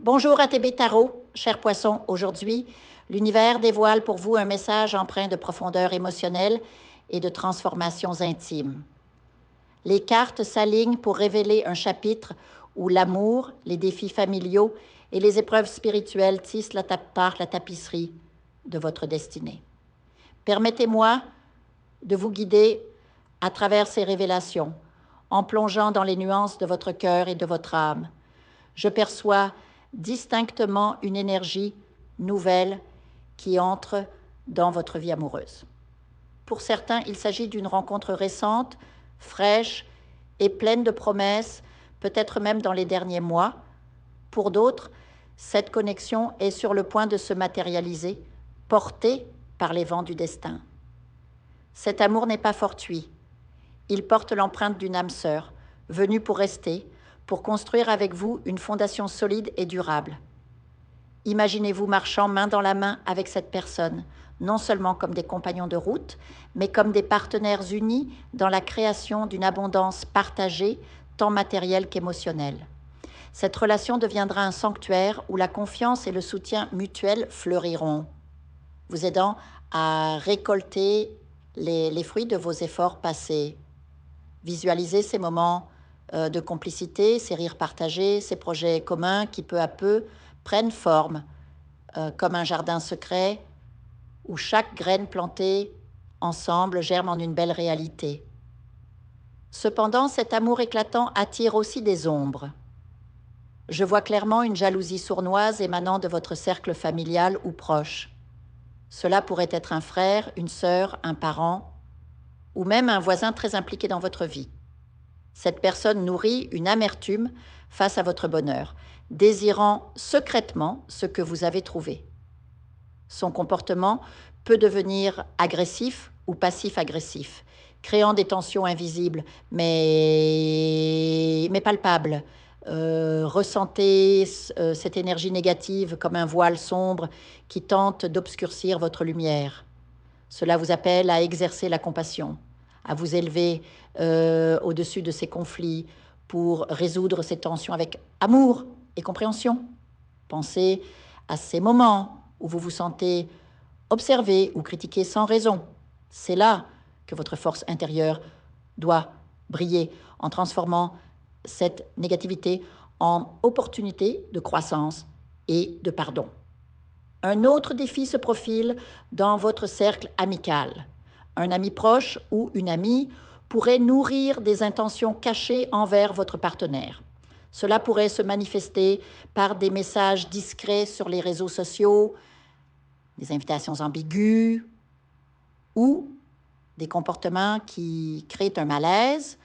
Bonjour ATB Tarot, chers poissons. Aujourd'hui, l'univers dévoile pour vous un message empreint de profondeur émotionnelle et de transformations intimes. Les cartes s'alignent pour révéler un chapitre où l'amour, les défis familiaux et les épreuves spirituelles tissent la tapisserie de votre destinée. Permettez-moi de vous guider à travers ces révélations, en plongeant dans les nuances de votre cœur et de votre âme. Je perçois distinctement une énergie nouvelle qui entre dans votre vie amoureuse. Pour certains, il s'agit d'une rencontre récente, fraîche et pleine de promesses, peut-être même dans les derniers mois. Pour d'autres, cette connexion est sur le point de se matérialiser, portée par les vents du destin. Cet amour n'est pas fortuit. Il porte l'empreinte d'une âme sœur, venue pour rester, pour construire avec vous une fondation solide et durable. Imaginez-vous marchant main dans la main avec cette personne, non seulement comme des compagnons de route, mais comme des partenaires unis dans la création d'une abondance partagée, tant matérielle qu'émotionnelle. Cette relation deviendra un sanctuaire où la confiance et le soutien mutuel fleuriront, vous aidant à récolter les fruits de vos efforts passés. Visualisez ces moments de complicité, ces rires partagés, ces projets communs qui peu à peu prennent forme comme un jardin secret où chaque graine plantée ensemble germe en une belle réalité. Cependant, cet amour éclatant attire aussi des ombres. Je vois clairement une jalousie sournoise émanant de votre cercle familial ou proche. Cela pourrait être un frère, une sœur, un parent, ou même un voisin très impliqué dans votre vie. Cette personne nourrit une amertume face à votre bonheur, désirant secrètement ce que vous avez trouvé. Son comportement peut devenir agressif ou passif-agressif, créant des tensions invisibles mais palpables. Ressentez cette énergie négative comme un voile sombre qui tente d'obscurcir votre lumière. Cela vous appelle à exercer la compassion, à vous élever au-dessus de ces conflits pour résoudre ces tensions avec amour et compréhension. Pensez à ces moments où vous vous sentez observé ou critiqué sans raison. C'est là que votre force intérieure doit briller en transformant cette négativité en opportunité de croissance et de pardon. Un autre défi se profile dans votre cercle amical. Un ami proche ou une amie pourrait nourrir des intentions cachées envers votre partenaire. Cela pourrait se manifester par des messages discrets sur les réseaux sociaux, des invitations ambiguës ou des comportements qui créent un malaise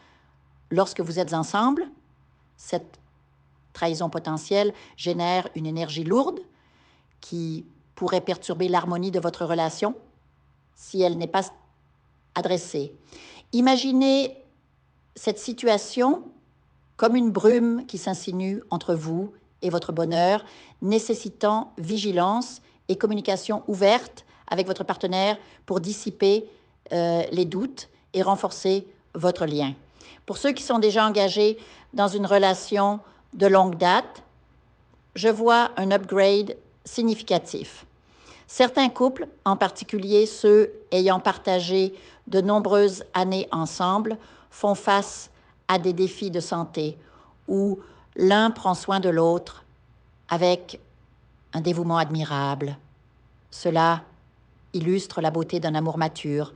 lorsque vous êtes ensemble. Cette trahison potentielle génère une énergie lourde qui pourrait perturber l'harmonie de votre relation si elle n'est pas adressée. Imaginez cette situation comme une brume qui s'insinue entre vous et votre bonheur, nécessitant vigilance et communication ouverte avec votre partenaire pour dissiper les doutes et renforcer votre lien. Pour ceux qui sont déjà engagés dans une relation de longue date, je vois un upgrade significatif. Certains couples, en particulier ceux ayant partagé de nombreuses années ensemble, font face à des défis de santé où l'un prend soin de l'autre avec un dévouement admirable. Cela illustre la beauté d'un amour mature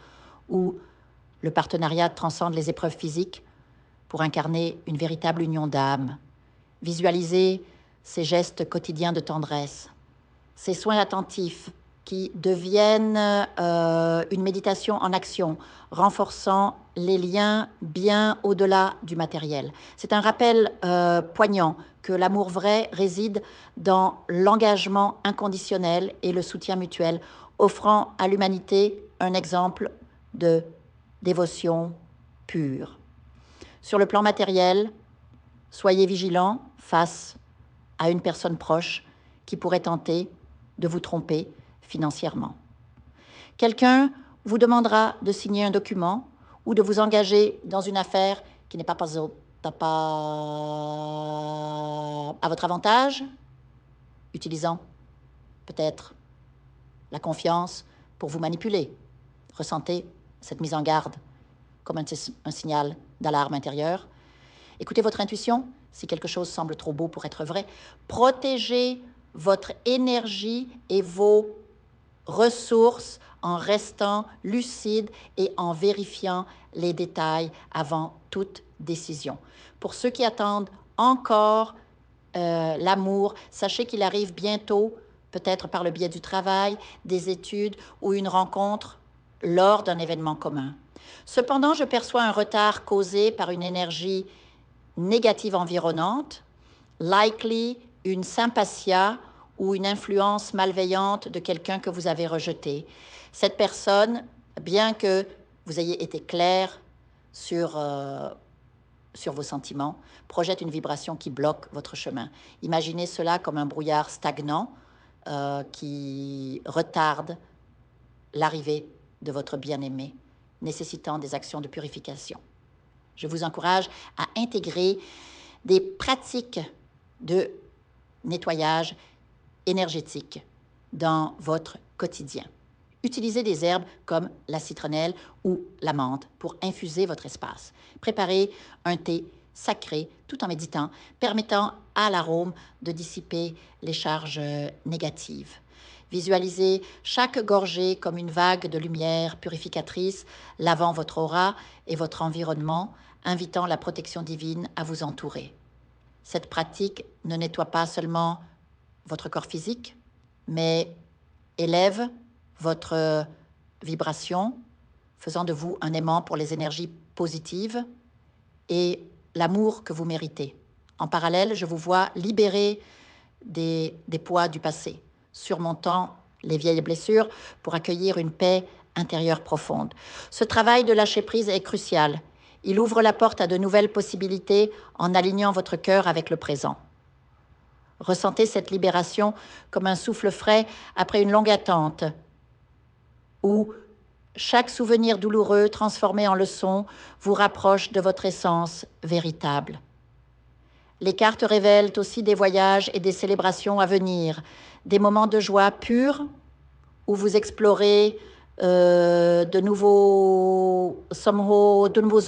où le partenariat transcende les épreuves physiques pour incarner une véritable union d'âme. Visualisez ces gestes quotidiens de tendresse, ces soins attentifs qui deviennent une méditation en action, renforçant les liens bien au-delà du matériel. C'est un rappel poignant que l'amour vrai réside dans l'engagement inconditionnel et le soutien mutuel, offrant à l'humanité un exemple de dévotion pure. Sur le plan matériel, soyez vigilants face à une personne proche qui pourrait tenter de vous tromper financièrement. Quelqu'un vous demandera de signer un document ou de vous engager dans une affaire qui n'est pas à votre avantage. utilisant peut-être la confiance pour vous manipuler. Ressentez cette mise en garde comme un signal d'alarme intérieure. Écoutez votre intuition si quelque chose semble trop beau pour être vrai. Protégez votre énergie et vos ressources en restant lucide et en vérifiant les détails avant toute décision. Pour ceux qui attendent encore l'amour, sachez qu'il arrive bientôt, peut-être par le biais du travail, des études ou une rencontre lors d'un événement commun. Cependant, je perçois un retard causé par une énergie négative environnante, likely une sympathia ou une influence malveillante de quelqu'un que vous avez rejeté. Cette personne, bien que vous ayez été clair sur vos sentiments, projette une vibration qui bloque votre chemin. Imaginez cela comme un brouillard stagnant qui retarde l'arrivée de votre bien-aimé, nécessitant des actions de purification. Je vous encourage à intégrer des pratiques de nettoyage énergétique dans votre quotidien. Utilisez des herbes comme la citronnelle ou la menthe pour infuser votre espace. Préparez un thé sacré tout en méditant, permettant à l'arôme de dissiper les charges négatives. Visualisez chaque gorgée comme une vague de lumière purificatrice, lavant votre aura et votre environnement, invitant la protection divine à vous entourer. Cette pratique ne nettoie pas seulement votre corps physique, mais élève votre vibration, faisant de vous un aimant pour les énergies positives et l'amour que vous méritez. En parallèle, je vous vois libérer des poids du passé, surmontant les vieilles blessures pour accueillir une paix intérieure profonde. Ce travail de lâcher prise est crucial. Il ouvre la porte à de nouvelles possibilités en alignant votre cœur avec le présent. Ressentez cette libération comme un souffle frais après une longue attente, où chaque souvenir douloureux transformé en leçon vous rapproche de votre essence véritable. Les cartes révèlent aussi des voyages et des célébrations à venir, des moments de joie pure où vous explorez de nouveaux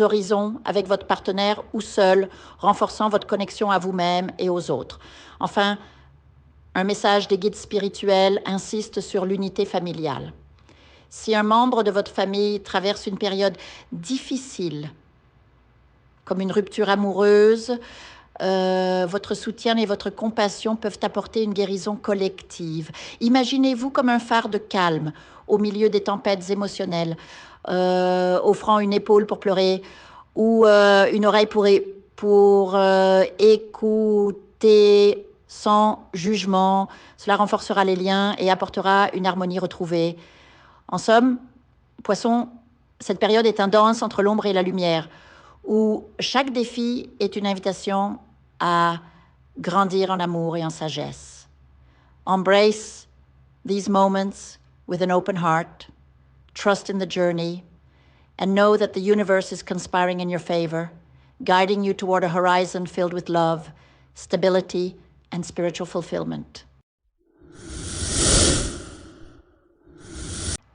horizons avec votre partenaire ou seul, renforçant votre connexion à vous-même et aux autres. Enfin, un message des guides spirituels insiste sur l'unité familiale. Si un membre de votre famille traverse une période difficile, comme une rupture amoureuse, votre soutien et votre compassion peuvent apporter une guérison collective. Imaginez-vous comme un phare de calme au milieu des tempêtes émotionnelles, offrant une épaule pour pleurer ou une oreille pour écouter sans jugement. Cela renforcera les liens et apportera une harmonie retrouvée. En somme, Poisson, cette période est un danse entre l'ombre et la lumière, où chaque défi est une invitation à grandir en amour et en sagesse. Embrace these moments with an open heart, trust in the journey, and know that the universe is conspiring in your favor, guiding you toward a horizon filled with love, stability, and spiritual fulfillment.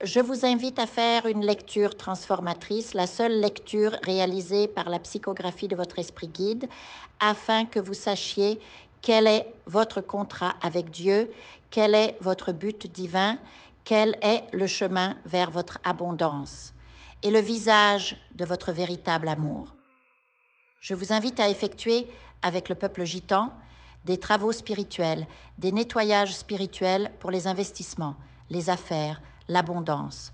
Je vous invite à faire une lecture transformatrice, la seule lecture réalisée par la psychographie de votre esprit guide, afin que vous sachiez quel est votre contrat avec Dieu, quel est votre but divin, quel est le chemin vers votre abondance et le visage de votre véritable amour. Je vous invite à effectuer avec le peuple gitan des travaux spirituels, des nettoyages spirituels pour les investissements, les affaires, l'abondance.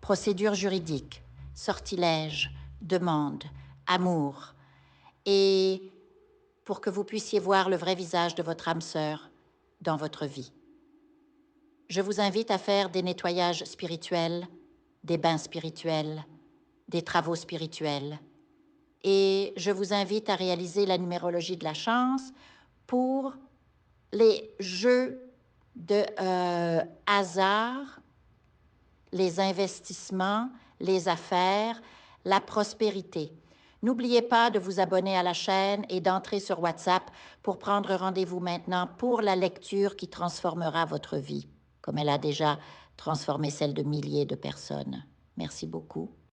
Procédures juridiques, sortilèges, demandes, amour. Et pour que vous puissiez voir le vrai visage de votre âme sœur dans votre vie. Je vous invite à faire des nettoyages spirituels, des bains spirituels, des travaux spirituels. Et je vous invite à réaliser la numérologie de la chance pour les jeux de hasard, les investissements, les affaires, la prospérité. N'oubliez pas de vous abonner à la chaîne et d'entrer sur WhatsApp pour prendre rendez-vous maintenant pour la lecture qui transformera votre vie, comme elle a déjà transformé celle de milliers de personnes. Merci beaucoup.